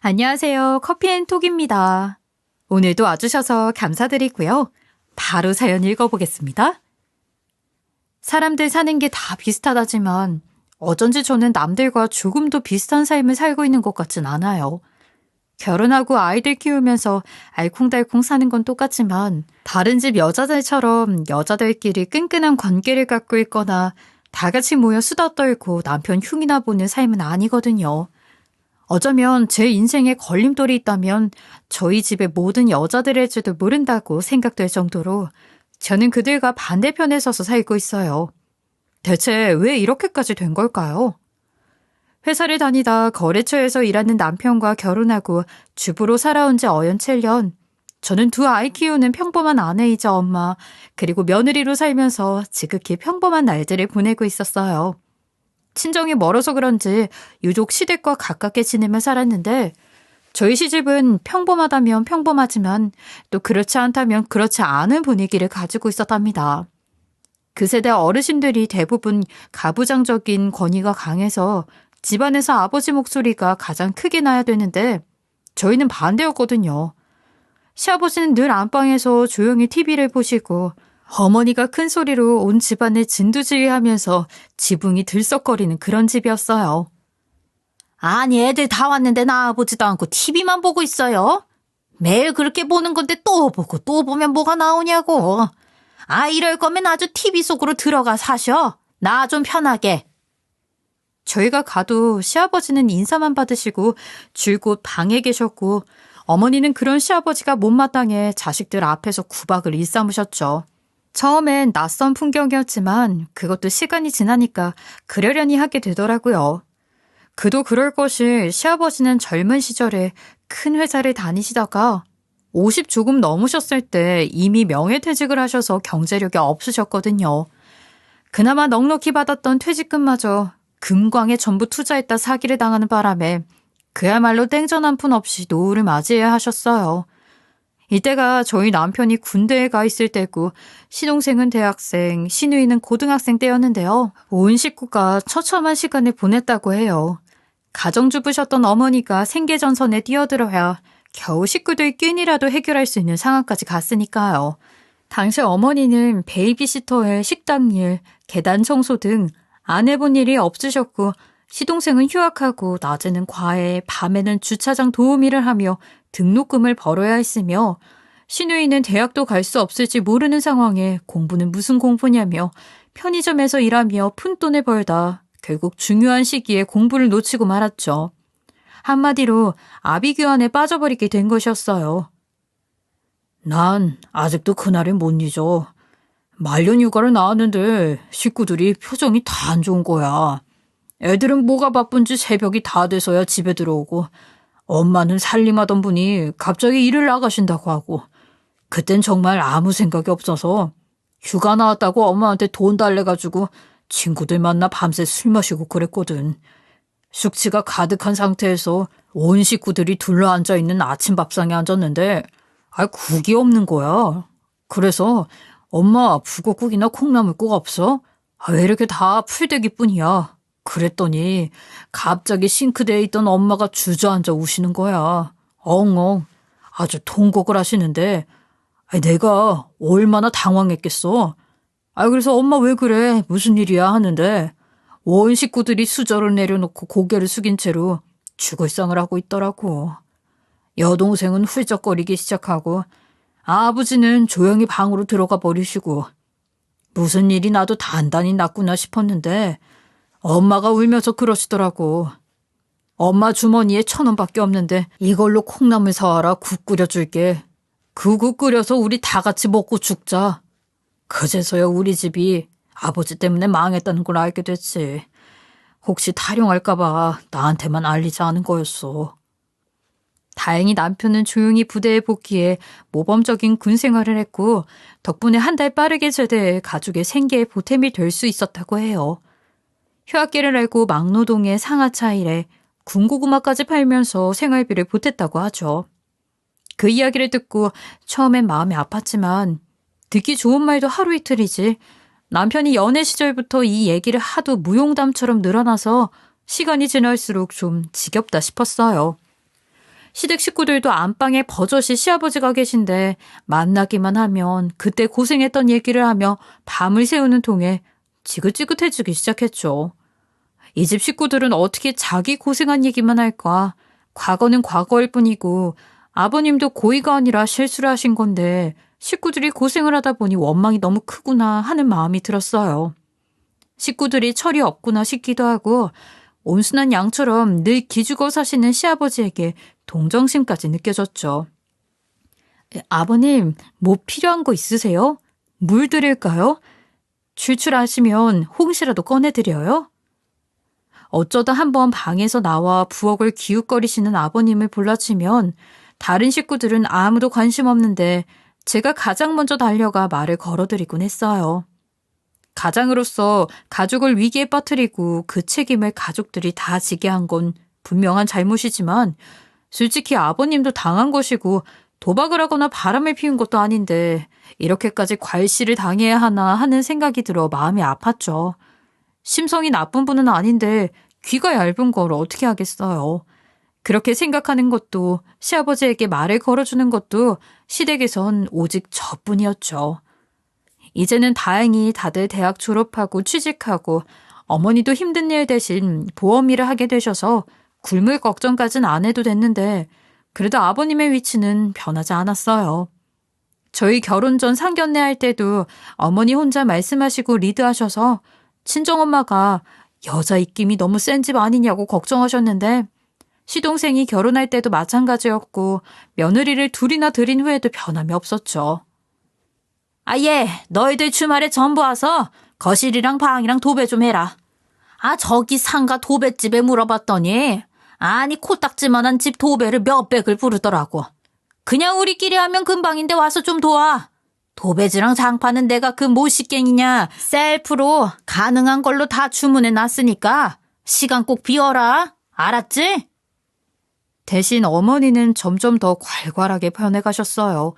안녕하세요. 커피앤톡입니다. 오늘도 와주셔서 감사드리고요. 바로 사연 읽어보겠습니다. 사람들 사는 게 다 비슷하다지만 어쩐지 저는 남들과 조금도 비슷한 삶을 살고 있는 것 같진 않아요. 결혼하고 아이들 키우면서 알콩달콩 사는 건 똑같지만 다른 집 여자들처럼 여자들끼리 끈끈한 관계를 갖고 있거나 다 같이 모여 수다 떨고 남편 흉이나 보는 삶은 아니거든요. 어쩌면 제 인생에 걸림돌이 있다면 저희 집의 모든 여자들일지도 모른다고 생각될 정도로 저는 그들과 반대편에 서서 살고 있어요. 대체 왜 이렇게까지 된 걸까요? 회사를 다니다 거래처에서 일하는 남편과 결혼하고 주부로 살아온 지 어연 7년. 저는 두 아이 키우는 평범한 아내이자 엄마, 그리고 며느리로 살면서 지극히 평범한 날들을 보내고 있었어요. 친정이 멀어서 그런지 유독 시댁과 가깝게 지내며 살았는데 저희 시집은 평범하다면 평범하지만 또 그렇지 않다면 그렇지 않은 분위기를 가지고 있었답니다. 그 세대 어르신들이 대부분 가부장적인 권위가 강해서 집안에서 아버지 목소리가 가장 크게 나야 되는데 저희는 반대였거든요. 시아버지는 늘 안방에서 조용히 TV를 보시고 어머니가 큰 소리로 온 집안을 진두지휘하면서 지붕이 들썩거리는 그런 집이었어요. 아니, 애들 다 왔는데 나와보지도 않고 TV만 보고 있어요? 매일 그렇게 보는 건데 또 보고 또 보면 뭐가 나오냐고. 아, 이럴 거면 아주 TV 속으로 들어가 사셔. 나 좀 편하게. 저희가 가도 시아버지는 인사만 받으시고 줄곧 방에 계셨고 어머니는 그런 시아버지가 못마땅해 자식들 앞에서 구박을 일삼으셨죠. 처음엔 낯선 풍경이었지만 그것도 시간이 지나니까 그러려니 하게 되더라고요. 그도 그럴 것이 시아버지는 젊은 시절에 큰 회사를 다니시다가 50 조금 넘으셨을 때 이미 명예퇴직을 하셔서 경제력이 없으셨거든요. 그나마 넉넉히 받았던 퇴직금마저 금광에 전부 투자했다 사기를 당하는 바람에 그야말로 땡전 한 푼 없이 노후를 맞이해야 하셨어요. 이때가 저희 남편이 군대에 가 있을 때고 시동생은 대학생, 시누이는 고등학생 때였는데요. 온 식구가 처참한 시간을 보냈다고 해요. 가정주부셨던 어머니가 생계전선에 뛰어들어야 겨우 식구들 끼니라도 해결할 수 있는 상황까지 갔으니까요. 당시 어머니는 베이비시터에 식당일, 계단 청소 등 안 해본 일이 없으셨고 시동생은 휴학하고 낮에는 과외, 밤에는 주차장 도움 일을 하며 등록금을 벌어야 했으며 시누이는 대학도 갈 수 없을지 모르는 상황에 공부는 무슨 공부냐며 편의점에서 일하며 푼돈을 벌다 결국 중요한 시기에 공부를 놓치고 말았죠. 한마디로 아비규환에 빠져버리게 된 것이었어요. 난 아직도 그날을 못 잊어. 말년 휴가를 나왔는데 식구들이 표정이 다 안 좋은 거야. 애들은 뭐가 바쁜지 새벽이 다 돼서야 집에 들어오고 엄마는 살림하던 분이 갑자기 일을 나가신다고 하고 그땐 정말 아무 생각이 없어서 휴가 나왔다고 엄마한테 돈 달래가지고 친구들 만나 밤새 술 마시고 그랬거든. 숙취가 가득한 상태에서 온 식구들이 둘러앉아 있는 아침밥상에 앉았는데 국이 없는 거야. 그래서 엄마 북엇국이나 콩나물국 없어? 왜 이렇게 다 풀떼기뿐이야. 그랬더니 갑자기 싱크대에 있던 엄마가 주저앉아 우시는 거야. 엉엉. 아주 통곡을 하시는데 내가 얼마나 당황했겠어. 그래서 엄마 왜 그래? 무슨 일이야? 하는데 온 식구들이 수저를 내려놓고 고개를 숙인 채로 죽을상을 하고 있더라고. 여동생은 훌쩍거리기 시작하고 아버지는 조용히 방으로 들어가 버리시고 무슨 일이 나도 단단히 났구나 싶었는데 엄마가 울면서 그러시더라고. 엄마 주머니에 1,000원밖에 없는데 이걸로 콩나물 사와라. 국 끓여줄게. 그 국 끓여서 우리 다 같이 먹고 죽자. 그제서야 우리 집이 아버지 때문에 망했다는 걸 알게 됐지. 혹시 탈영할까봐 나한테만 알리지 않은 거였어. 다행히 남편은 조용히 부대에 복귀해 모범적인 군 생활을 했고 덕분에 한 달 빠르게 제대해 가족의 생계에 보탬이 될 수 있었다고 해요. 휴학기를 알고 막노동의 상하차 일에 군고구마까지 팔면서 생활비를 보탰다고 하죠. 그 이야기를 듣고 처음엔 마음이 아팠지만 듣기 좋은 말도 하루 이틀이지 남편이 연애 시절부터 이 얘기를 하도 무용담처럼 늘어나서 시간이 지날수록 좀 지겹다 싶었어요. 시댁 식구들도 안방에 버젓이 시아버지가 계신데 만나기만 하면 그때 고생했던 얘기를 하며 밤을 새우는 통에 지긋지긋해지기 시작했죠. 이 집 식구들은 어떻게 자기 고생한 얘기만 할까? 과거는 과거일 뿐이고 아버님도 고의가 아니라 실수를 하신 건데 식구들이 고생을 하다 보니 원망이 너무 크구나 하는 마음이 들었어요. 식구들이 철이 없구나 싶기도 하고 온순한 양처럼 늘 기죽어 사시는 시아버지에게 동정심까지 느껴졌죠. 아버님, 뭐 필요한 거 있으세요? 물 드릴까요? 출출하시면 홍시라도 꺼내드려요? 어쩌다 한번 방에서 나와 부엌을 기웃거리시는 아버님을 볼라치면 다른 식구들은 아무도 관심 없는데 제가 가장 먼저 달려가 말을 걸어드리곤 했어요. 가장으로서 가족을 위기에 빠뜨리고 그 책임을 가족들이 다 지게 한 건 분명한 잘못이지만 솔직히 아버님도 당한 것이고 도박을 하거나 바람을 피운 것도 아닌데 이렇게까지 괄시를 당해야 하나 하는 생각이 들어 마음이 아팠죠. 심성이 나쁜 분은 아닌데 귀가 얇은 걸 어떻게 하겠어요. 그렇게 생각하는 것도 시아버지에게 말을 걸어주는 것도 시댁에선 오직 저뿐이었죠. 이제는 다행히 다들 대학 졸업하고 취직하고 어머니도 힘든 일 대신 보험 일을 하게 되셔서 굶을 걱정까진 안 해도 됐는데 그래도 아버님의 위치는 변하지 않았어요. 저희 결혼 전 상견례 할 때도 어머니 혼자 말씀하시고 리드하셔서 친정엄마가 여자 입김이 너무 센 집 아니냐고 걱정하셨는데 시동생이 결혼할 때도 마찬가지였고 며느리를 둘이나 들인 후에도 변함이 없었죠. 예, 너희들 주말에 전부 와서 거실이랑 방이랑 도배 좀 해라. 저기 상가 도배집에 물어봤더니 아니 코딱지만한 집 도배를 몇백을 부르더라고. 그냥 우리끼리 하면 금방인데 와서 좀 도와. 도배지랑 장판은 내가 그 모시갱이냐 셀프로 가능한 걸로 다 주문해 놨으니까 시간 꼭 비워라. 알았지? 대신 어머니는 점점 더 괄괄하게 변해가셨어요.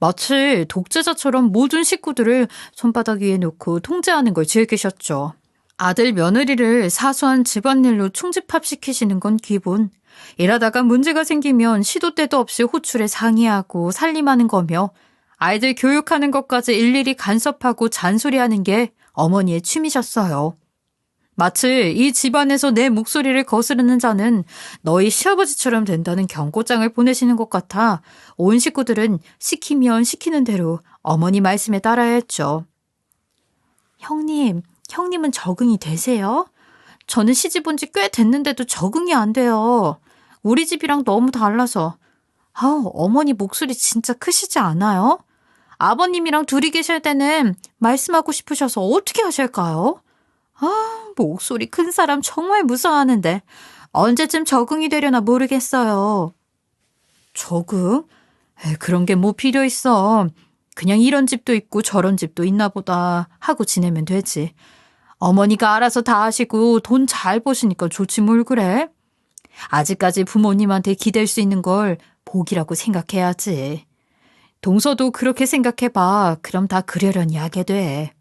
마치 독재자처럼 모든 식구들을 손바닥 위에 놓고 통제하는 걸 즐기셨죠. 아들 며느리를 사소한 집안일로 충집합시키시는 건 기본. 일하다가 문제가 생기면 시도 때도 없이 호출에 상의하고 살림하는 거며 아이들 교육하는 것까지 일일이 간섭하고 잔소리하는 게 어머니의 취미셨어요. 마치 이 집안에서 내 목소리를 거스르는 자는 너희 시아버지처럼 된다는 경고장을 보내시는 것 같아 온 식구들은 시키면 시키는 대로 어머니 말씀에 따라야 했죠. 형님은 적응이 되세요? 저는 시집 온 지 꽤 됐는데도 적응이 안 돼요. 우리 집이랑 너무 달라서. 어머니 목소리 진짜 크시지 않아요? 아버님이랑 둘이 계실 때는 말씀하고 싶으셔서 어떻게 하실까요? 목소리 큰 사람 정말 무서워하는데 언제쯤 적응이 되려나 모르겠어요. 적응? 그런 게 뭐 필요 있어. 그냥 이런 집도 있고 저런 집도 있나 보다 하고 지내면 되지. 어머니가 알아서 다 하시고 돈 잘 버시니까 좋지 뭘 그래. 아직까지 부모님한테 기댈 수 있는 걸 복이라고 생각해야지. 동서도 그렇게 생각해봐. 그럼 다 그러려니 하게 돼.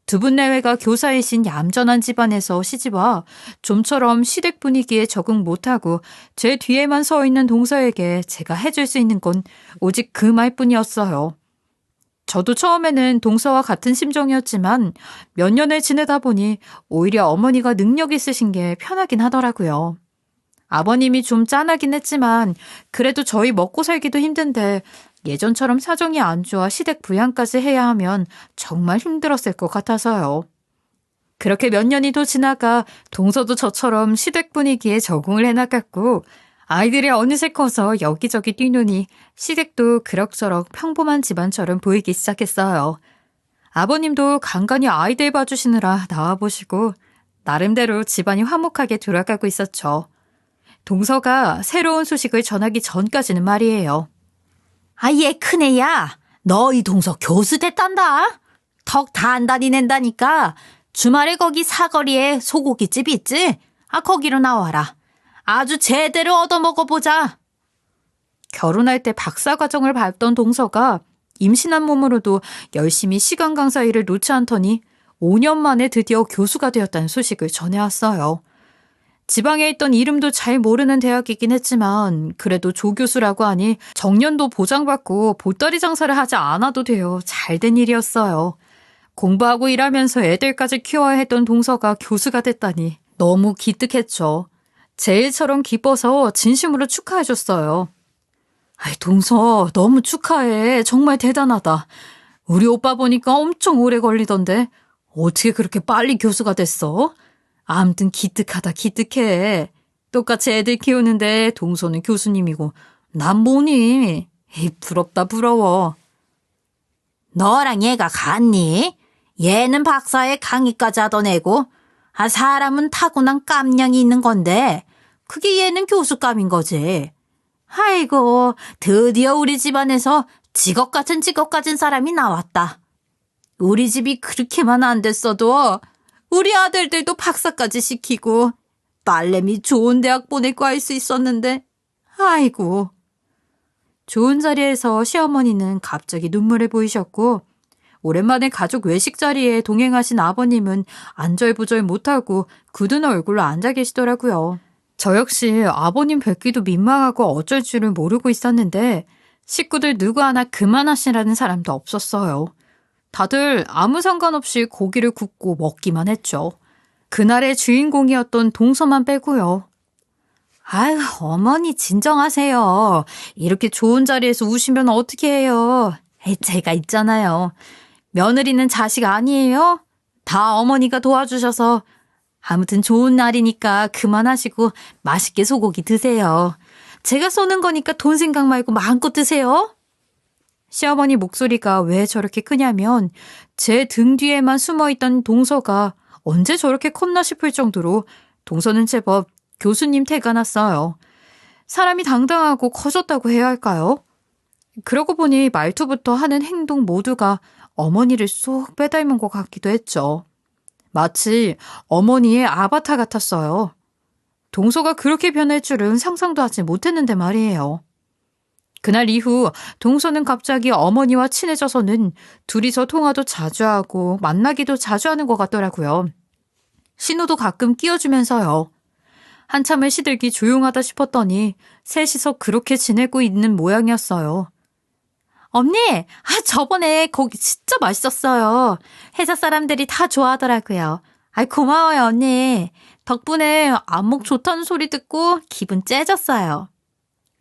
두 분 내외가 교사이신 얌전한 집안에서 시집와 좀처럼 시댁 분위기에 적응 못하고 제 뒤에만 서 있는 동서에게 제가 해줄 수 있는 건 오직 그 말뿐이었어요. 저도 처음에는 동서와 같은 심정이었지만 몇 년을 지내다 보니 오히려 어머니가 능력 있으신 게 편하긴 하더라고요. 아버님이 좀 짠하긴 했지만 그래도 저희 먹고 살기도 힘든데 예전처럼 사정이 안 좋아 시댁 부양까지 해야 하면 정말 힘들었을 것 같아서요. 그렇게 몇 년이 더 지나가 동서도 저처럼 시댁 분위기에 적응을 해나갔고 아이들이 어느새 커서 여기저기 뛰노니 시댁도 그럭저럭 평범한 집안처럼 보이기 시작했어요. 아버님도 간간히 아이들 봐주시느라 나와보시고 나름대로 집안이 화목하게 돌아가고 있었죠. 동서가 새로운 소식을 전하기 전까지는 말이에요. 얘 큰애야. 너희 동서 교수 됐단다. 턱 단단히 낸다니까. 주말에 거기 사거리에 소고기집 있지? 거기로 나와라. 아주 제대로 얻어먹어보자. 결혼할 때 박사과정을 밟던 동서가 임신한 몸으로도 열심히 시간 강사 일을 놓지 않더니 5년 만에 드디어 교수가 되었다는 소식을 전해왔어요. 지방에 있던 이름도 잘 모르는 대학이긴 했지만 그래도 조교수라고 하니 정년도 보장받고 보따리 장사를 하지 않아도 돼요. 잘된 일이었어요. 공부하고 일하면서 애들까지 키워야 했던 동서가 교수가 됐다니 너무 기특했죠. 제 일처럼 기뻐서 진심으로 축하해줬어요. 아이, 동서 너무 축하해. 정말 대단하다. 우리 오빠 보니까 엄청 오래 걸리던데 어떻게 그렇게 빨리 교수가 됐어? 아무튼 기특하다 기특해. 똑같이 애들 키우는데 동서는 교수님이고 난 뭐니? 에이, 부럽다 부러워. 너랑 얘가 같니? 얘는 박사에 강의까지 하던 애고 사람은 타고난 깜냥이 있는 건데 그게 얘는 교수감인 거지. 아이고, 드디어 우리 집안에서 직업 같은 직업 가진 사람이 나왔다. 우리 집이 그렇게만 안 됐어도 우리 아들들도 박사까지 시키고 딸내미 좋은 대학 보내고 할 수 있었는데 아이고. 좋은 자리에서 시어머니는 갑자기 눈물을 보이셨고 오랜만에 가족 외식 자리에 동행하신 아버님은 안절부절 못하고 굳은 얼굴로 앉아 계시더라고요. 저 역시 아버님 뵙기도 민망하고 어쩔 줄을 모르고 있었는데 식구들 누구 하나 그만하시라는 사람도 없었어요. 다들 아무 상관없이 고기를 굽고 먹기만 했죠. 그날의 주인공이었던 동서만 빼고요. 아유, 어머니 진정하세요. 이렇게 좋은 자리에서 우시면 어떻게 해요. 제가 있잖아요. 며느리는 자식 아니에요? 다 어머니가 도와주셔서. 아무튼 좋은 날이니까 그만하시고 맛있게 소고기 드세요. 제가 쏘는 거니까 돈 생각 말고 마음껏 드세요. 시어머니 목소리가 왜 저렇게 크냐면 제 등 뒤에만 숨어있던 동서가 언제 저렇게 컸나 싶을 정도로 동서는 제법 교수님 태가 났어요. 사람이 당당하고 커졌다고 해야 할까요? 그러고 보니 말투부터 하는 행동 모두가 어머니를 쏙 빼닮은 것 같기도 했죠. 마치 어머니의 아바타 같았어요. 동서가 그렇게 변할 줄은 상상도 하지 못했는데 말이에요. 그날 이후 동서는 갑자기 어머니와 친해져서는 둘이서 통화도 자주 하고 만나기도 자주 하는 것 같더라고요. 신호도 가끔 끼워주면서요. 한참을 시들기 조용하다 싶었더니 셋이서 그렇게 지내고 있는 모양이었어요. 언니, 저번에 거기 진짜 맛있었어요. 회사 사람들이 다 좋아하더라고요. 고마워요, 언니. 덕분에 안목 좋다는 소리 듣고 기분 째졌어요.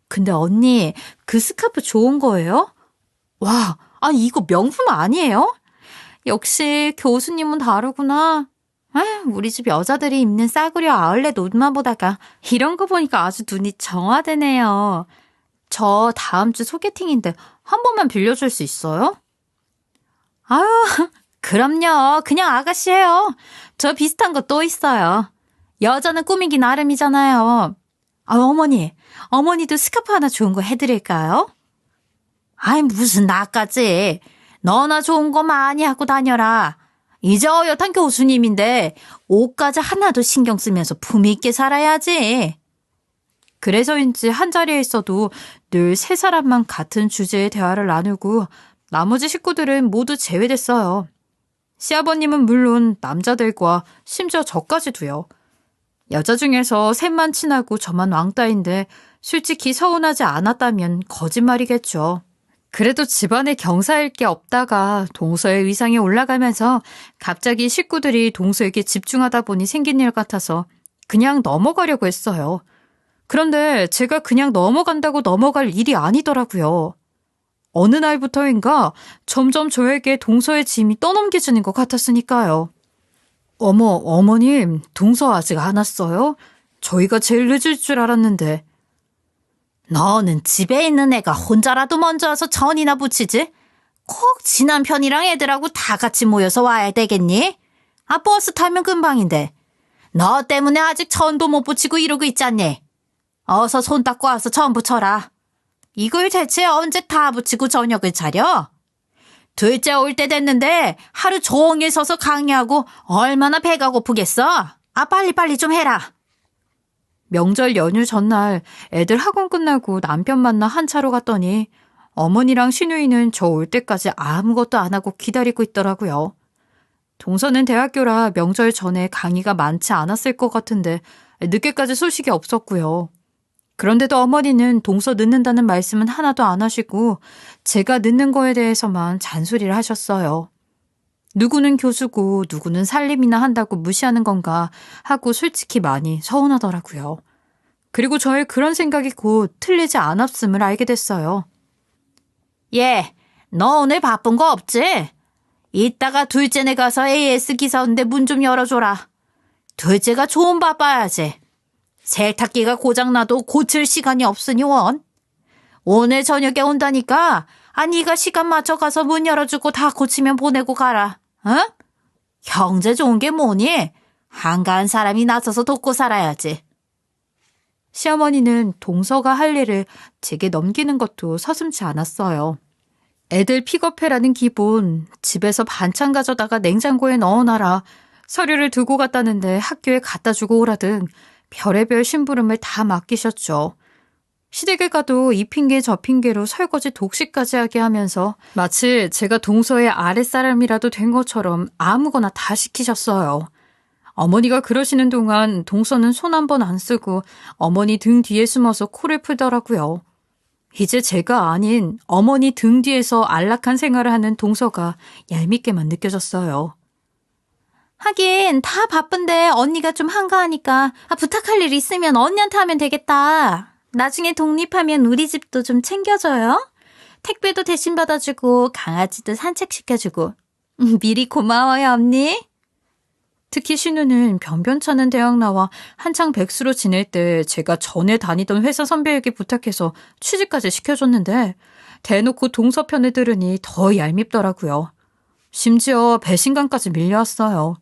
근데 언니, 그 스카프 좋은 거예요? 와, 이거 명품 아니에요? 역시 교수님은 다르구나. 우리 집 여자들이 입는 싸구려 아울렛 옷만 보다가 이런 거 보니까 아주 눈이 정화되네요. 저 다음 주 소개팅인데 한 번만 빌려줄 수 있어요? 아유, 그럼요. 그냥 아가씨예요. 저 비슷한 거 또 있어요. 여자는 꾸미기 나름이잖아요. 어머니도 스카프 하나 좋은 거 해드릴까요? 무슨 나까지. 너나 좋은 거 많이 하고 다녀라. 이제 어엿한 교수님인데 옷까지 하나도 신경 쓰면서 품위 있게 살아야지. 그래서인지 한자리에 있어도 늘 세 사람만 같은 주제의 대화를 나누고 나머지 식구들은 모두 제외됐어요. 시아버님은 물론 남자들과 심지어 저까지도요. 여자 중에서 셋만 친하고 저만 왕따인데 솔직히 서운하지 않았다면 거짓말이겠죠. 그래도 집안에 경사일 게 없다가 동서의 위상이 올라가면서 갑자기 식구들이 동서에게 집중하다 보니 생긴 일 같아서 그냥 넘어가려고 했어요. 그런데 제가 그냥 넘어간다고 넘어갈 일이 아니더라고요. 어느 날부터인가 점점 저에게 동서의 짐이 떠넘겨지는 것 같았으니까요. 어머님, 동서 아직 안 왔어요? 저희가 제일 늦을 줄 알았는데. 너는 집에 있는 애가 혼자라도 먼저 와서 전이나 붙이지? 꼭 지 남편이랑 애들하고 다 같이 모여서 와야 되겠니? 버스 타면 금방인데. 너 때문에 아직 전도 못 붙이고 이러고 있잖니? 어서 손 닦고 와서 전 붙여라. 이걸 대체 언제 다 붙이고 저녁을 차려? 둘째 올 때 됐는데 하루 종일 서서 강의하고 얼마나 배가 고프겠어? 빨리빨리 좀 해라. 명절 연휴 전날 애들 학원 끝나고 남편 만나 한 차로 갔더니 어머니랑 시누이는 저 올 때까지 아무것도 안 하고 기다리고 있더라고요. 동서는 대학교라 명절 전에 강의가 많지 않았을 것 같은데 늦게까지 소식이 없었고요. 그런데도 어머니는 동서 늦는다는 말씀은 하나도 안 하시고 제가 늦는 거에 대해서만 잔소리를 하셨어요. 누구는 교수고 누구는 살림이나 한다고 무시하는 건가 하고 솔직히 많이 서운하더라고요. 그리고 저의 그런 생각이 곧 틀리지 않았음을 알게 됐어요. 예, 너 오늘 바쁜 거 없지? 이따가 둘째네 가서 AS 기사 온데 문 좀 열어줘라. 둘째가 좀 바빠야지. 세탁기가 고장나도 고칠 시간이 없으니 원. 오늘 저녁에 온다니까 네가 시간 맞춰 가서 문 열어주고 다 고치면 보내고 가라. 응? 형제 좋은 게 뭐니? 한가한 사람이 나서서 돕고 살아야지. 시어머니는 동서가 할 일을 제게 넘기는 것도 서슴지 않았어요. 애들 픽업해라는 기본, 집에서 반찬 가져다가 냉장고에 넣어놔라, 서류를 두고 갔다는데 학교에 갖다 주고 오라 등 별의별 심부름을 다 맡기셨죠. 시댁에 가도 이 핑계 저 핑계로 설거지 독식까지 하게 하면서 마치 제가 동서의 아랫사람이라도 된 것처럼 아무거나 다 시키셨어요. 어머니가 그러시는 동안 동서는 손 한 번 안 쓰고 어머니 등 뒤에 숨어서 코를 풀더라고요. 이제 제가 아닌 어머니 등 뒤에서 안락한 생활을 하는 동서가 얄밉게만 느껴졌어요. 하긴 다 바쁜데 언니가 좀 한가하니까 부탁할 일 있으면 언니한테 하면 되겠다. 나중에 독립하면 우리 집도 좀 챙겨줘요. 택배도 대신 받아주고 강아지도 산책시켜주고. 미리 고마워요, 언니. 특히 신우는 변변찮은 대학 나와 한창 백수로 지낼 때 제가 전에 다니던 회사 선배에게 부탁해서 취직까지 시켜줬는데 대놓고 동서 편을 들으니 더 얄밉더라고요. 심지어 배신감까지 밀려왔어요.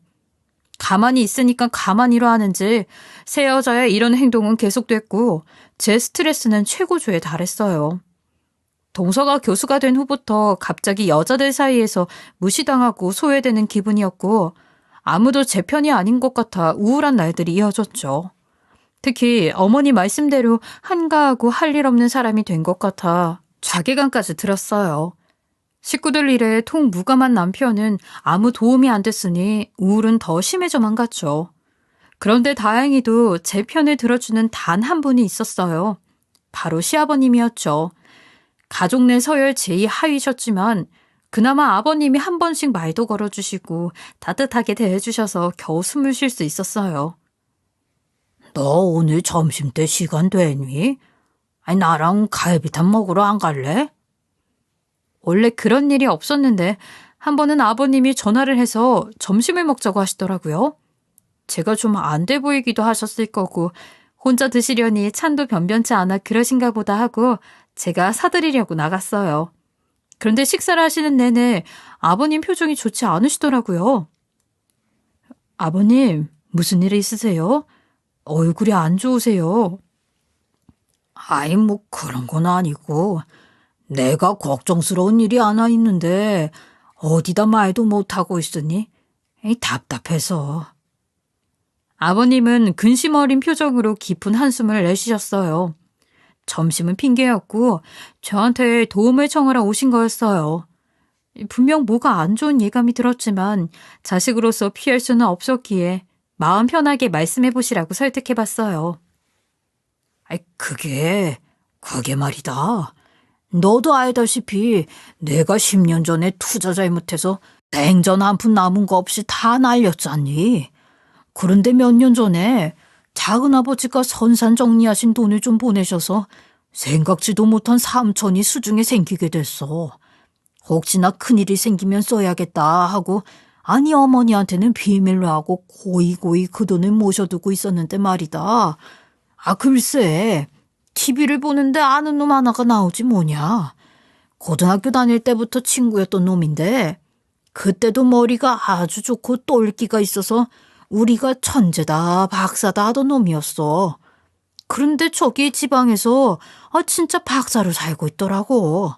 가만히 있으니까 가만히로 하는지 새 여자의 이런 행동은 계속됐고 제 스트레스는 최고조에 달했어요. 동서가 교수가 된 후부터 갑자기 여자들 사이에서 무시당하고 소외되는 기분이었고 아무도 제 편이 아닌 것 같아 우울한 날들이 이어졌죠. 특히 어머니 말씀대로 한가하고 할 일 없는 사람이 된 것 같아 자괴감까지 들었어요. 식구들 일에 통무감한 남편은 아무 도움이 안 됐으니 우울은 더 심해져만 갔죠. 그런데 다행히도 제 편을 들어주는 단 한 분이 있었어요. 바로 시아버님이었죠. 가족 내 서열 제2하위셨지만 그나마 아버님이 한 번씩 말도 걸어주시고 따뜻하게 대해주셔서 겨우 숨을 쉴 수 있었어요. 너 오늘 점심때 시간 되니? 나랑 갈비탕 먹으러 안 갈래? 원래 그런 일이 없었는데 한 번은 아버님이 전화를 해서 점심을 먹자고 하시더라고요. 제가 좀 안 돼 보이기도 하셨을 거고 혼자 드시려니 찬도 변변치 않아 그러신가 보다 하고 제가 사드리려고 나갔어요. 그런데 식사를 하시는 내내 아버님 표정이 좋지 않으시더라고요. 아버님, 무슨 일 있으세요? 얼굴이 안 좋으세요. 뭐 그런 건 아니고 내가 걱정스러운 일이 하나 있는데 어디다 말도 못하고 있으니 답답해서. 아버님은 근심 어린 표정으로 깊은 한숨을 내쉬셨어요. 점심은 핑계였고 저한테 도움을 청하러 오신 거였어요. 분명 뭐가 안 좋은 예감이 들었지만 자식으로서 피할 수는 없었기에 마음 편하게 말씀해보시라고 설득해봤어요. 그게 말이다. 너도 알다시피 내가 10년 전에 투자 잘못해서 냉전 한 푼 남은 거 없이 다 날렸잖니. 그런데 몇 년 전에 작은아버지가 선산 정리하신 돈을 좀 보내셔서 생각지도 못한 삼천이 수중에 생기게 됐어. 혹시나 큰일이 생기면 써야겠다 하고 어머니한테는 비밀로 하고 고이고이 그 돈을 모셔두고 있었는데 말이다. 글쎄 TV를 보는데 아는 놈 하나가 나오지 뭐냐. 고등학교 다닐 때부터 친구였던 놈인데 그때도 머리가 아주 좋고 똘끼가 있어서 우리가 천재다 박사다 하던 놈이었어. 그런데 저기 지방에서 진짜 박사로 살고 있더라고.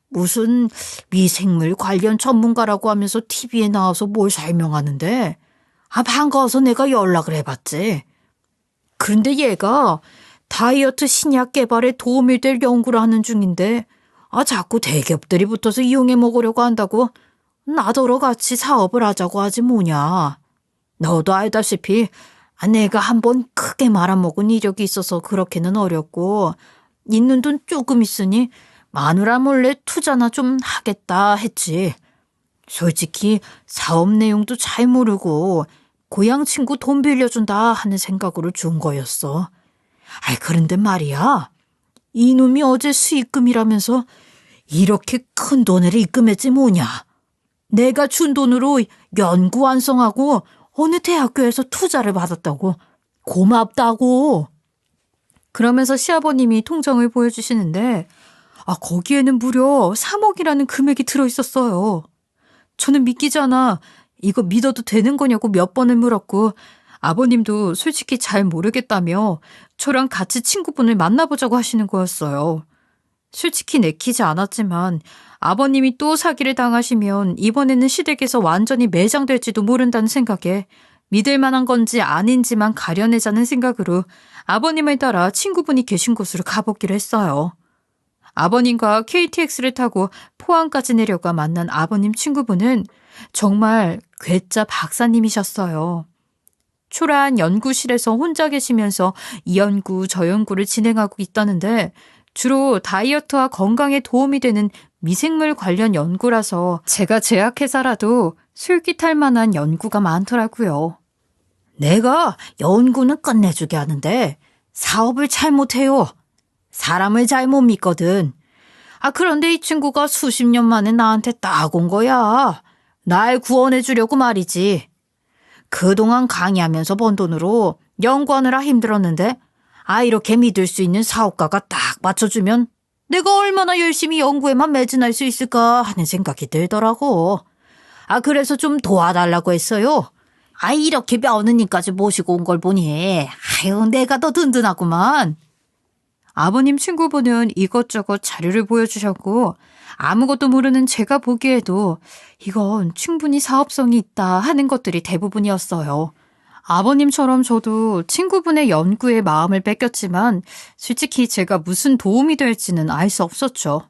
무슨 미생물 관련 전문가라고 하면서 TV에 나와서 뭘 설명하는데 반가워서 내가 연락을 해봤지. 그런데 얘가 다이어트 신약 개발에 도움이 될 연구를 하는 중인데 자꾸 대기업들이 붙어서 이용해 먹으려고 한다고 나더러 같이 사업을 하자고 하지 뭐냐. 너도 알다시피 내가 한번 크게 말아먹은 이력이 있어서 그렇게는 어렵고 있는 돈 조금 있으니 마누라 몰래 투자나 좀 하겠다 했지. 솔직히 사업 내용도 잘 모르고 고향 친구 돈 빌려준다 하는 생각으로 준 거였어. 그런데 말이야. 이놈이 어제 수익금이라면서 이렇게 큰 돈을 입금했지 뭐냐. 내가 준 돈으로 연구 완성하고 어느 대학교에서 투자를 받았다고. 고맙다고. 그러면서 시아버님이 통장을 보여주시는데 거기에는 무려 3억이라는 금액이 들어있었어요. 저는 믿기지 않아 이거 믿어도 되는 거냐고 몇 번을 물었고 아버님도 솔직히 잘 모르겠다며 저랑 같이 친구분을 만나보자고 하시는 거였어요. 솔직히 내키지 않았지만 아버님이 또 사기를 당하시면 이번에는 시댁에서 완전히 매장될지도 모른다는 생각에 믿을 만한 건지 아닌지만 가려내자는 생각으로 아버님을 따라 친구분이 계신 곳으로 가보기로 했어요. 아버님과 KTX를 타고 포항까지 내려가 만난 아버님 친구분은 정말 괴짜 박사님이셨어요. 초라한 연구실에서 혼자 계시면서 이 연구 저 연구를 진행하고 있다는데 주로 다이어트와 건강에 도움이 되는 미생물 관련 연구라서 제가 제약회사라도 솔깃할 만한 연구가 많더라고요. 내가 연구는 끝내주게 하는데 사업을 잘못해요. 사람을 잘 못 믿거든. 그런데 이 친구가 수십 년 만에 나한테 딱 온 거야. 날 구원해 주려고 말이지. 그동안 강의하면서 번 돈으로 연구하느라 힘들었는데 이렇게 믿을 수 있는 사업가가 딱 맞춰주면 내가 얼마나 열심히 연구에만 매진할 수 있을까 하는 생각이 들더라고. 그래서 좀 도와달라고 했어요. 이렇게 며느님까지 모시고 온 걸 보니 내가 더 든든하구만. 아버님 친구분은 이것저것 자료를 보여주셨고 아무것도 모르는 제가 보기에도 이건 충분히 사업성이 있다 하는 것들이 대부분이었어요. 아버님처럼 저도 친구분의 연구에 마음을 뺏겼지만 솔직히 제가 무슨 도움이 될지는 알 수 없었죠.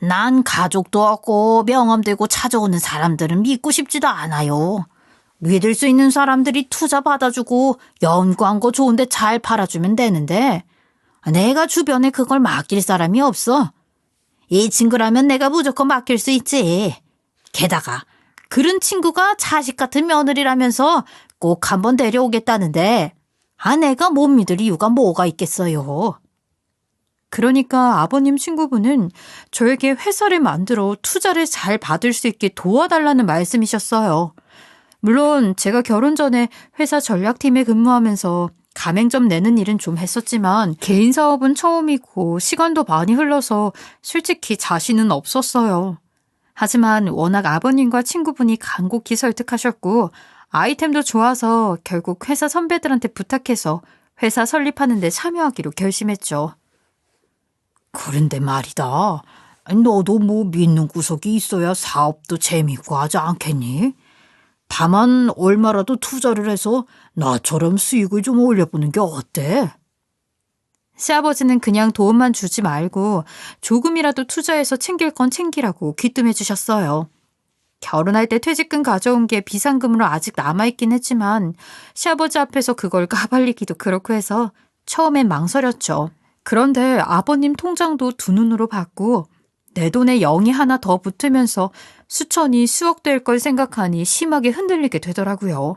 난 가족도 없고 명함 들고 찾아오는 사람들은 믿고 싶지도 않아요. 믿을 수 있는 사람들이 투자 받아주고 연구한 거 좋은데 잘 팔아주면 되는데 내가 주변에 그걸 맡길 사람이 없어. 이 친구라면 내가 무조건 맡길 수 있지. 게다가 그런 친구가 자식 같은 며느리라면서 꼭 한번 데려오겠다는데 내가 못 믿을 이유가 뭐가 있겠어요. 그러니까 아버님 친구분은 저에게 회사를 만들어 투자를 잘 받을 수 있게 도와달라는 말씀이셨어요. 물론 제가 결혼 전에 회사 전략팀에 근무하면서 가맹점 내는 일은 좀 했었지만 개인 사업은 처음이고 시간도 많이 흘러서 솔직히 자신은 없었어요. 하지만 워낙 아버님과 친구분이 간곡히 설득하셨고 아이템도 좋아서 결국 회사 선배들한테 부탁해서 회사 설립하는 데 참여하기로 결심했죠. 그런데 말이다. 너도 믿는 구석이 있어야 사업도 재밌고 하지 않겠니? 다만 얼마라도 투자를 해서 나처럼 수익을 좀 올려보는 게 어때? 시아버지는 그냥 돈만 주지 말고 조금이라도 투자해서 챙길 건 챙기라고 귀뜸해 주셨어요. 결혼할 때 퇴직금 가져온 게 비상금으로 아직 남아있긴 했지만 시아버지 앞에서 그걸 까발리기도 그렇고 해서 처음엔 망설였죠. 그런데 아버님 통장도 두 눈으로 봤고 내 돈에 0이 하나 더 붙으면서 수천이 수억 될 걸 생각하니 심하게 흔들리게 되더라고요.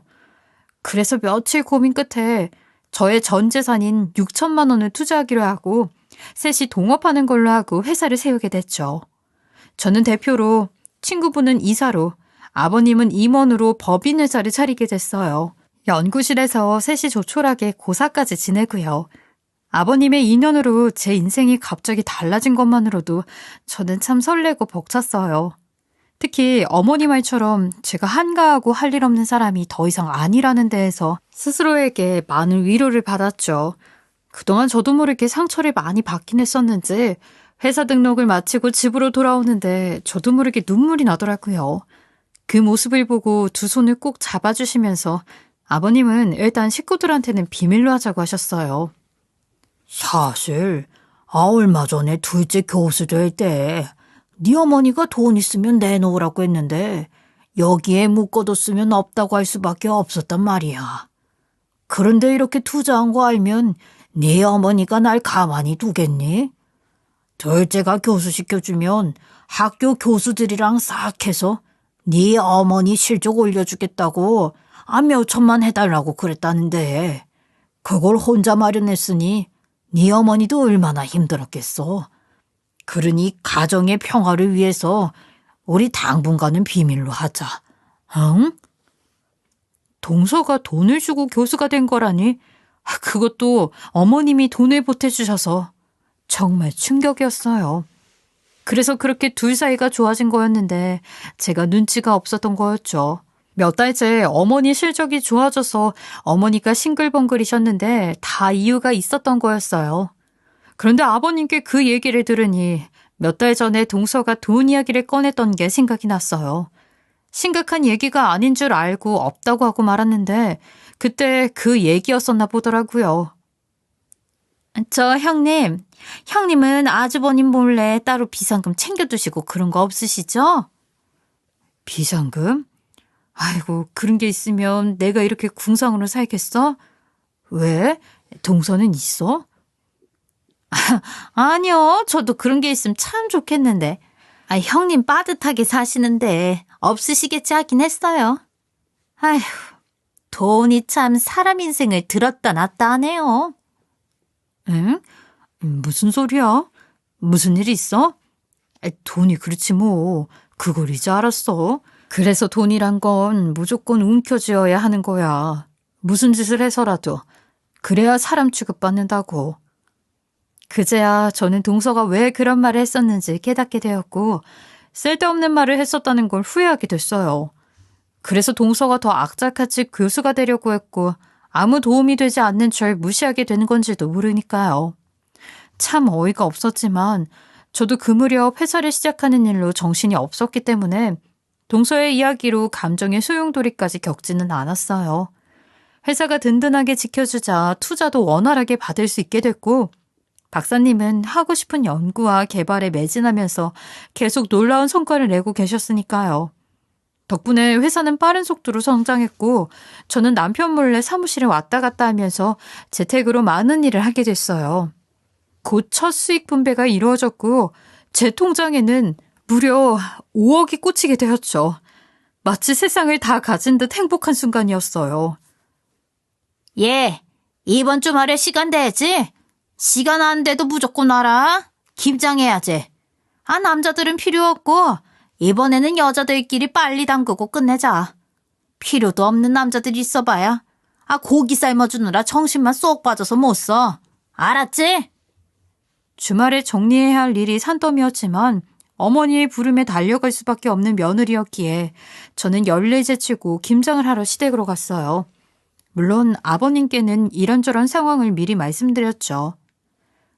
그래서 며칠 고민 끝에 저의 전 재산인 6천만 원을 투자하기로 하고 셋이 동업하는 걸로 하고 회사를 세우게 됐죠. 저는 대표로, 친구분은 이사로, 아버님은 임원으로 법인 회사를 차리게 됐어요. 연구실에서 셋이 조촐하게 고사까지 지내고요. 아버님의 인연으로 제 인생이 갑자기 달라진 것만으로도 저는 참 설레고 벅찼어요. 특히 어머니 말처럼 제가 한가하고 할 일 없는 사람이 더 이상 아니라는 데에서 스스로에게 많은 위로를 받았죠. 그동안 저도 모르게 상처를 많이 받긴 했었는지 회사 등록을 마치고 집으로 돌아오는데 저도 모르게 눈물이 나더라고요. 그 모습을 보고 두 손을 꼭 잡아주시면서 아버님은 일단 식구들한테는 비밀로 하자고 하셨어요. 사실 얼마 전에 둘째 교수 될 때 네 어머니가 돈 있으면 내놓으라고 했는데 여기에 묶어뒀으면 없다고 할 수밖에 없었단 말이야. 그런데 이렇게 투자한 거 알면 네 어머니가 날 가만히 두겠니? 둘째가 교수 시켜주면 학교 교수들이랑 싹 해서 네 어머니 실적 올려주겠다고 몇 천만 해달라고 그랬다는데 그걸 혼자 마련했으니 네 어머니도 얼마나 힘들었겠어. 그러니 가정의 평화를 위해서 우리 당분간은 비밀로 하자. 응? 동서가 돈을 주고 교수가 된 거라니. 그것도 어머님이 돈을 보태주셔서 정말 충격이었어요. 그래서 그렇게 둘 사이가 좋아진 거였는데 제가 눈치가 없었던 거였죠. 몇 달째 어머니 실적이 좋아져서 어머니가 싱글벙글이셨는데 다 이유가 있었던 거였어요. 그런데 아버님께 그 얘기를 들으니 몇 달 전에 동서가 돈 이야기를 꺼냈던 게 생각이 났어요. 심각한 얘기가 아닌 줄 알고 없다고 하고 말았는데 그때 그 얘기였었나 보더라고요. 저 형님은 아주버님 몰래 따로 비상금 챙겨두시고 그런 거 없으시죠? 비상금? 아이고, 그런 게 있으면 내가 이렇게 궁상으로 살겠어? 왜? 동서는 있어? 아니요, 저도 그런 게 있으면 참 좋겠는데. 형님 빠듯하게 사시는데 없으시겠지 하긴 했어요. 아휴, 돈이 참 사람 인생을 들었다 놨다 하네요. 응? 무슨 소리야? 무슨 일 있어? 돈이 그렇지 뭐. 그걸 이제 알았어. 그래서 돈이란 건 무조건 움켜쥐어야 하는 거야. 무슨 짓을 해서라도. 그래야 사람 취급받는다고. 그제야 저는 동서가 왜 그런 말을 했었는지 깨닫게 되었고 쓸데없는 말을 했었다는 걸 후회하게 됐어요. 그래서 동서가 더 악착같이 교수가 되려고 했고 아무 도움이 되지 않는 절 무시하게 되는 건지도 모르니까요. 참 어이가 없었지만 저도 그 무렵 회사를 시작하는 일로 정신이 없었기 때문에 동서의 이야기로 감정의 소용돌이까지 겪지는 않았어요. 회사가 든든하게 지켜주자 투자도 원활하게 받을 수 있게 됐고 박사님은 하고 싶은 연구와 개발에 매진하면서 계속 놀라운 성과를 내고 계셨으니까요. 덕분에 회사는 빠른 속도로 성장했고 저는 남편 몰래 사무실에 왔다 갔다 하면서 재택으로 많은 일을 하게 됐어요. 곧 첫 수익 분배가 이루어졌고 제 통장에는 무려 5억이 꽂히게 되었죠. 마치 세상을 다 가진 듯 행복한 순간이었어요. 예, 이번 주말에 시간 되지? 시간 안 돼도 무조건 와라. 김장해야지. 남자들은 필요 없고 이번에는 여자들끼리 빨리 담그고 끝내자. 필요도 없는 남자들이 있어봐야 고기 삶아주느라 정신만 쏙 빠져서 못 써. 알았지? 주말에 정리해야 할 일이 산더미였지만 어머니의 부름에 달려갈 수밖에 없는 며느리였기에 저는 열일제치고 김장을 하러 시댁으로 갔어요. 물론 아버님께는 이런저런 상황을 미리 말씀드렸죠.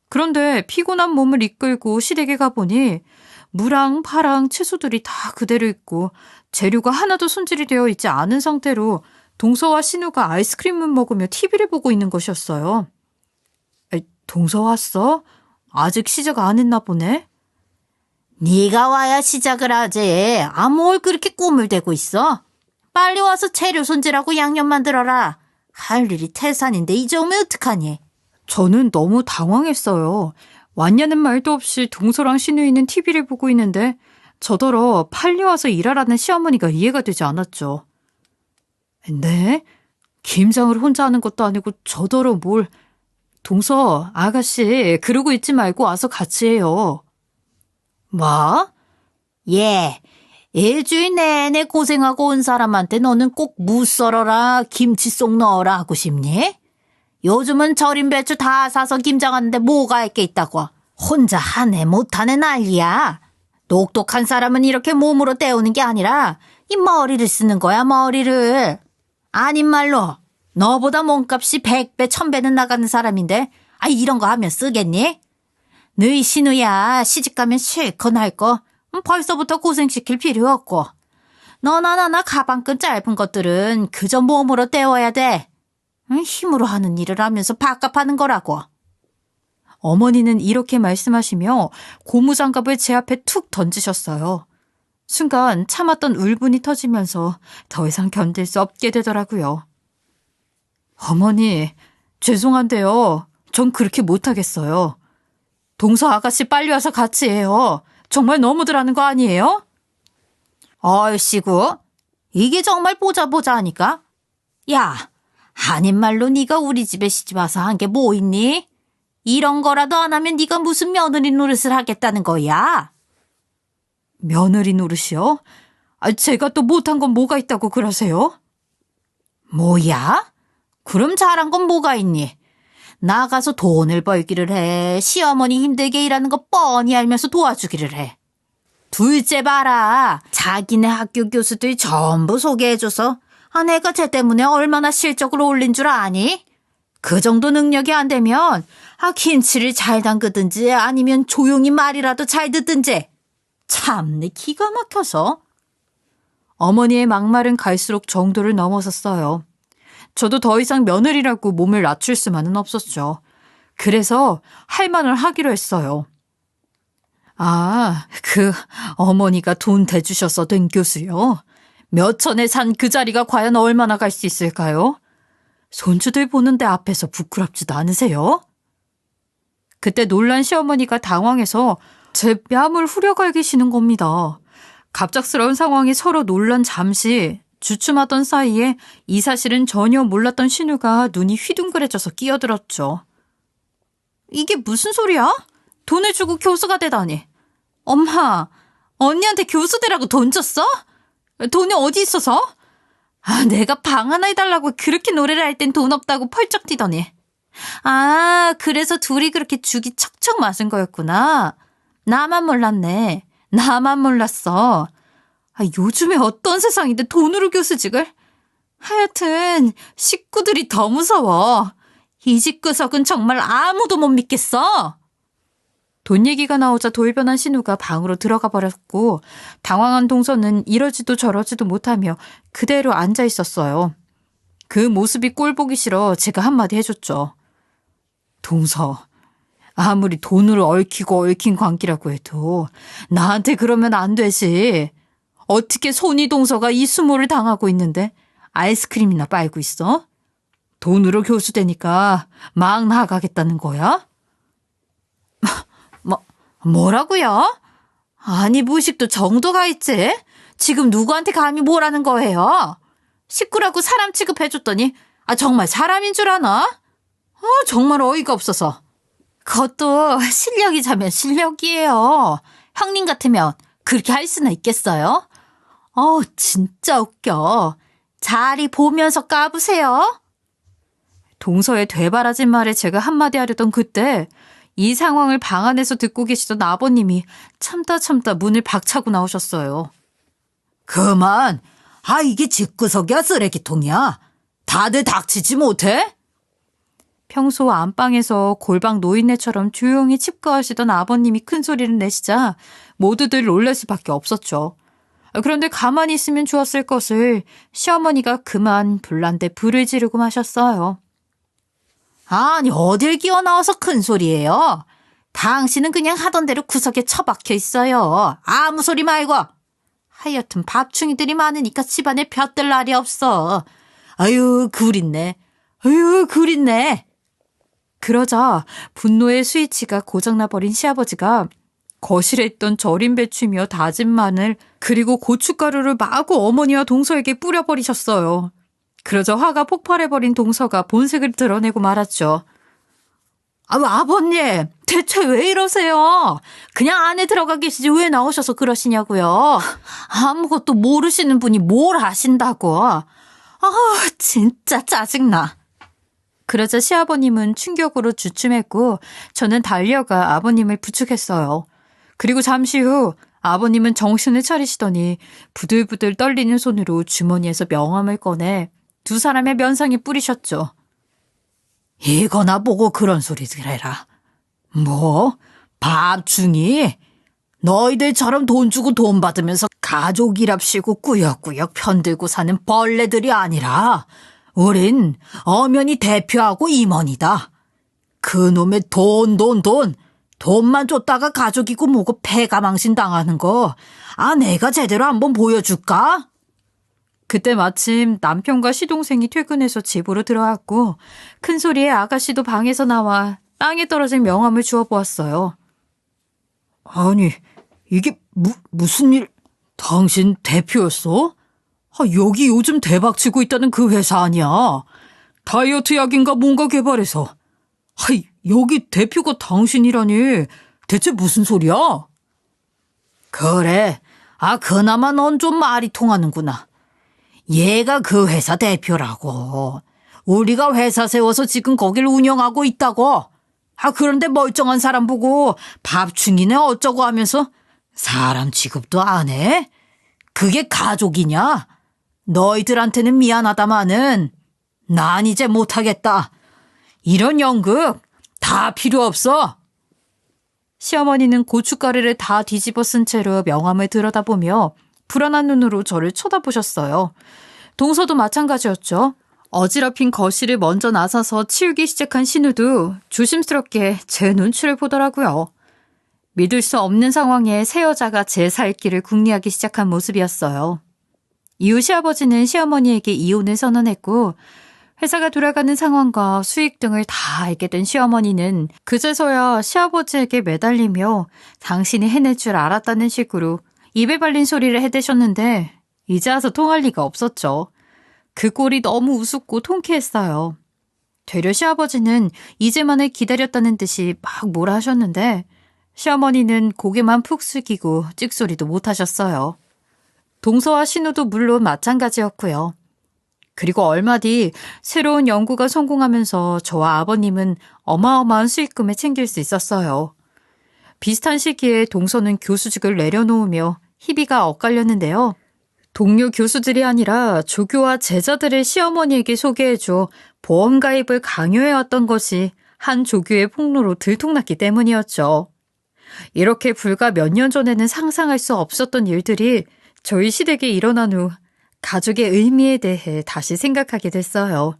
그런데 피곤한 몸을 이끌고 시댁에 가보니 무랑 파랑 채소들이 다 그대로 있고 재료가 하나도 손질이 되어 있지 않은 상태로 동서와 신우가 아이스크림을 먹으며 TV를 보고 있는 것이었어요. 동서 왔어? 아직 시작 안 했나 보네? 네가 와야 시작을 하지. 뭘 그렇게 꿈을 대고 있어? 빨리 와서 재료 손질하고 양념 만들어라. 할 일이 태산인데 이제 오면 어떡하니? 저는 너무 당황했어요. 왔냐는 말도 없이 동서랑 신우이는 TV를 보고 있는데 저더러 빨리 와서 일하라는 시어머니가 이해가 되지 않았죠. 네? 김장을 혼자 하는 것도 아니고 저더러 뭘... 동서, 아가씨, 그러고 있지 말고 와서 같이 해요. 뭐? 예, 일주일 내내 고생하고 온 사람한테 너는 꼭 무 썰어라, 김치 쏙 넣어라 하고 싶니? 요즘은 절인 배추 다 사서 김장하는데 뭐가 할 게 있다고. 혼자 하네 못하네 난리야. 똑똑한 사람은 이렇게 몸으로 때우는 게 아니라 이 머리를 쓰는 거야, 머리를. 아닌 말로 너보다 몸값이 100배, 1000배는 나가는 사람인데 이런 거 하면 쓰겠니? 너희 신우야, 시집가면 실컷 할 거 벌써부터 고생시킬 필요 없고 너나 나나 가방끈 짧은 것들은 그저 몸으로 때워야 돼. 힘으로 하는 일을 하면서 밥값하는 거라고. 어머니는 이렇게 말씀하시며 고무장갑을 제 앞에 툭 던지셨어요. 순간 참았던 울분이 터지면서 더 이상 견딜 수 없게 되더라고요. 어머니, 죄송한데요. 전 그렇게 못하겠어요. 동서 아가씨 빨리 와서 같이 해요. 정말 너무들 하는 거 아니에요? 얼씨구, 이게 정말 보자 하니까? 야, 한인말로 네가 우리 집에 시집 와서 한 게 뭐 있니? 이런 거라도 안 하면 네가 무슨 며느리 노릇을 하겠다는 거야? 며느리 노릇이요? 제가 또 못한 건 뭐가 있다고 그러세요? 뭐야? 그럼 잘한 건 뭐가 있니? 나가서 돈을 벌기를 해. 시어머니 힘들게 일하는 거 뻔히 알면서 도와주기를 해. 둘째 봐라. 자기네 학교 교수들이 전부 소개해줘서 내가 쟤 때문에 얼마나 실적을 올린 줄 아니? 그 정도 능력이 안 되면 김치를 잘 담그든지 아니면 조용히 말이라도 잘 듣든지. 참내 기가 막혀서. 어머니의 막말은 갈수록 정도를 넘어섰어요. 저도 더 이상 며느리라고 몸을 낮출 수만은 없었죠. 그래서 할 말을 하기로 했어요. 어머니가 돈 대주셔서 된 교수요. 몇 천에 산 그 자리가 과연 얼마나 갈 수 있을까요? 손주들 보는데 앞에서 부끄럽지도 않으세요? 그때 놀란 시어머니가 당황해서 제 뺨을 후려갈기시는 겁니다. 갑작스러운 상황에 서로 놀란 잠시 주춤하던 사이에 이 사실은 전혀 몰랐던 신우가 눈이 휘둥그레져서 끼어들었죠. 이게 무슨 소리야? 돈을 주고 교수가 되다니. 엄마, 언니한테 교수 되라고 돈 줬어? 돈이 어디 있어서? 내가 방 하나 해달라고 그렇게 노래를 할 땐 돈 없다고 펄쩍 뛰더니. 그래서 둘이 그렇게 죽이 척척 맞은 거였구나. 나만 몰랐네. 나만 몰랐어. 요즘에 어떤 세상인데 돈으로 교수직을? 하여튼 식구들이 더 무서워. 이 집 구석은 정말 아무도 못 믿겠어. 돈 얘기가 나오자 돌변한 신우가 방으로 들어가 버렸고 당황한 동서는 이러지도 저러지도 못하며 그대로 앉아 있었어요. 그 모습이 꼴 보기 싫어 제가 한마디 해줬죠. 동서, 아무리 돈으로 얽힌 관계라고 해도 나한테 그러면 안 되지. 어떻게 손이 동서가 이 수모를 당하고 있는데 아이스크림이나 빨고 있어? 돈으로 교수 되니까 막 나가겠다는 거야? 뭐라고요? 아니 무식도 정도가 있지. 지금 누구한테 감히 뭐라는 거예요? 식구라고 사람 취급해줬더니 정말 사람인 줄 아나? 정말 어이가 없어서. 그것도 실력이자면 실력이에요. 형님 같으면 그렇게 할 수나 있겠어요? 진짜 웃겨. 자리 보면서 까부세요. 동서의 되바라진 말에 제가 한마디 하려던 그때 이 상황을 방 안에서 듣고 계시던 아버님이 참다 문을 박차고 나오셨어요. 그만. 이게 집구석이야 쓰레기통이야. 다들 닥치지 못해? 평소 안방에서 골방 노인네처럼 조용히 칩거하시던 아버님이 큰 소리를 내시자 모두들 놀랄 수밖에 없었죠. 그런데 가만히 있으면 좋았을 것을 시어머니가 그만 불난데 불을 지르고 마셨어요. 아니 어딜 기어나와서 큰 소리예요. 당신은 그냥 하던 대로 구석에 처박혀 있어요. 아무 소리 말고. 하여튼 밥충이들이 많으니까 집안에 볕들 날이 없어. 아유 굴있네. 그러자 분노의 스위치가 고장나버린 시아버지가 거실에 있던 절인 배추며 다진 마늘 그리고 고춧가루를 마구 어머니와 동서에게 뿌려버리셨어요. 그러자 화가 폭발해버린 동서가 본색을 드러내고 말았죠. 아버님 대체 왜 이러세요? 그냥 안에 들어가 계시지 왜 나오셔서 그러시냐고요. 아무것도 모르시는 분이 뭘 아신다고. 진짜 짜증나. 그러자 시아버님은 충격으로 주춤했고 저는 달려가 아버님을 부축했어요. 그리고 잠시 후 아버님은 정신을 차리시더니 부들부들 떨리는 손으로 주머니에서 명함을 꺼내 두 사람의 면상에 뿌리셨죠. 이거나 보고 그런 소리들 해라. 뭐? 밥중이? 너희들처럼 돈 주고 돈 받으면서 가족이랍시고 꾸역꾸역 편들고 사는 벌레들이 아니라 우린 엄연히 대표하고 임원이다. 그놈의 돈만 줬다가 가족이고 뭐고 패가망신 당하는 거 내가 제대로 한번 보여줄까? 그때 마침 남편과 시동생이 퇴근해서 집으로 들어왔고 큰 소리에 아가씨도 방에서 나와 땅에 떨어진 명함을 주워 보았어요. 아니, 이게 무슨 일? 당신 대표였어? 여기 요즘 대박치고 있다는 그 회사 아니야? 다이어트 약인가 뭔가 개발해서. 여기 대표가 당신이라니. 대체 무슨 소리야? 그래. 그나마 넌 좀 말이 통하는구나. 얘가 그 회사 대표라고. 우리가 회사 세워서 지금 거길 운영하고 있다고. 그런데 멀쩡한 사람 보고 밥충이네 어쩌고 하면서 사람 취급도 안 해? 그게 가족이냐? 너희들한테는 미안하다마는 난 이제 못하겠다. 이런 연극 다 필요 없어. 시어머니는 고춧가루를 다 뒤집어 쓴 채로 명함을 들여다보며 불안한 눈으로 저를 쳐다보셨어요. 동서도 마찬가지였죠. 어지럽힌 거실을 먼저 나서서 치우기 시작한 신우도 조심스럽게 제 눈치를 보더라고요. 믿을 수 없는 상황에 새 여자가 제 살 길을 궁리하기 시작한 모습이었어요. 이후 시아버지는 시어머니에게 이혼을 선언했고 회사가 돌아가는 상황과 수익 등을 다 알게 된 시어머니는 그제서야 시아버지에게 매달리며 당신이 해낼 줄 알았다는 식으로 입에 발린 소리를 해대셨는데 이제 와서 통할 리가 없었죠. 그 꼴이 너무 우습고 통쾌했어요. 되려 시아버지는 이제만을 기다렸다는 듯이 막 뭐라 하셨는데 시어머니는 고개만 푹 숙이고 찍소리도 못 하셨어요. 동서와 신우도 물론 마찬가지였고요. 그리고 얼마 뒤 새로운 연구가 성공하면서 저와 아버님은 어마어마한 수익금을 챙길 수 있었어요. 비슷한 시기에 동서는 교수직을 내려놓으며 희비가 엇갈렸는데요. 동료 교수들이 아니라 조교와 제자들을 시어머니에게 소개해줘 보험 가입을 강요해왔던 것이 한 조교의 폭로로 들통났기 때문이었죠. 이렇게 불과 몇 년 전에는 상상할 수 없었던 일들이 저희 시댁에 일어난 후 가족의 의미에 대해 다시 생각하게 됐어요.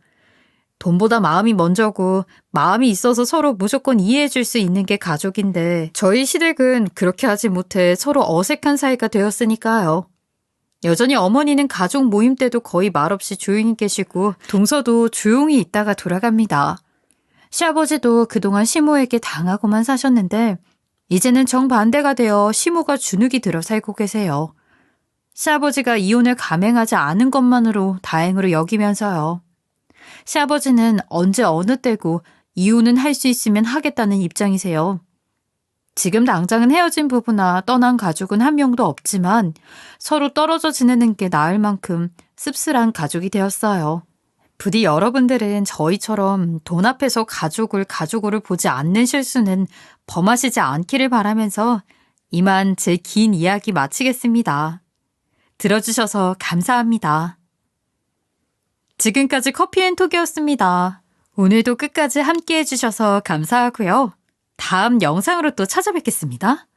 돈보다 마음이 먼저고 마음이 있어서 서로 무조건 이해해줄 수 있는 게 가족인데 저희 시댁은 그렇게 하지 못해 서로 어색한 사이가 되었으니까요. 여전히 어머니는 가족 모임 때도 거의 말없이 조용히 계시고 동서도 조용히 있다가 돌아갑니다. 시아버지도 그동안 시모에게 당하고만 사셨는데 이제는 정반대가 되어 시모가 주눅이 들어 살고 계세요. 시아버지가 이혼을 감행하지 않은 것만으로 다행으로 여기면서요. 시아버지는 언제 어느 때고 이혼은 할 수 있으면 하겠다는 입장이세요. 지금 당장은 헤어진 부부나 떠난 가족은 한 명도 없지만 서로 떨어져 지내는 게 나을 만큼 씁쓸한 가족이 되었어요. 부디 여러분들은 저희처럼 돈 앞에서 가족으로 보지 않는 실수는 범하시지 않기를 바라면서 이만 제 긴 이야기 마치겠습니다. 들어주셔서 감사합니다. 지금까지 커피앤톡이었습니다. 오늘도 끝까지 함께 해주셔서 감사하고요. 다음 영상으로 또 찾아뵙겠습니다.